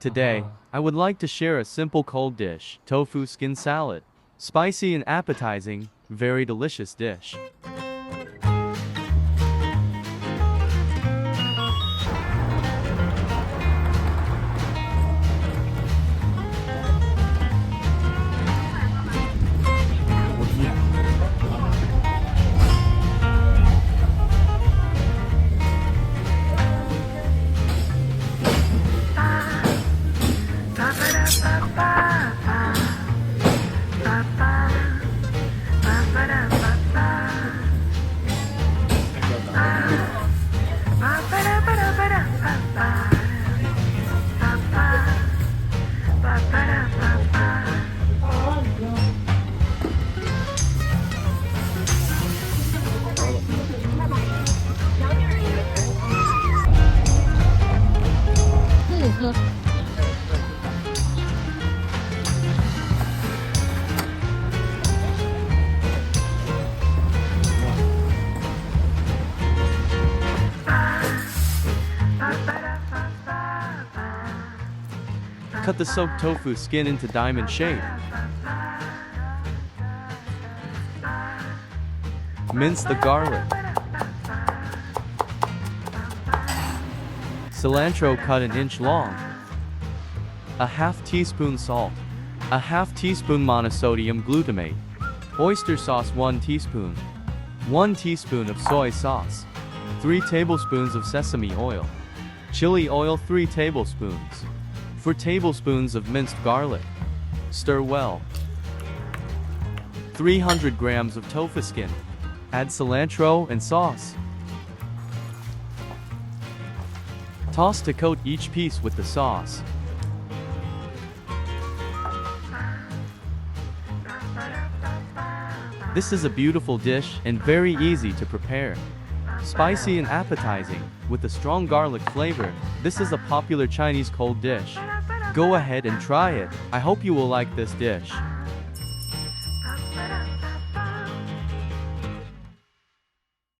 Today, I would like to share a simple cold dish, tofu skin salad. Spicy and appetizing, very delicious dish. Cut the soaked tofu skin into diamond shape. Mince the garlic. Cilantro cut an inch long. A half teaspoon salt. A half teaspoon monosodium glutamate. Oyster sauce 1 teaspoon. 1 teaspoon of soy sauce. 3 tablespoons of sesame oil. Chili oil 3 tablespoons. 4 tablespoons of minced garlic. Stir well. 300 grams of tofu skin. Add cilantro and sauce. Toss to coat each piece with the sauce. This is a beautiful dish and very easy to prepare. Spicy and appetizing, with a strong garlic flavor, this is a popular Chinese cold dish. Go ahead and try it. I hope you will like this dish.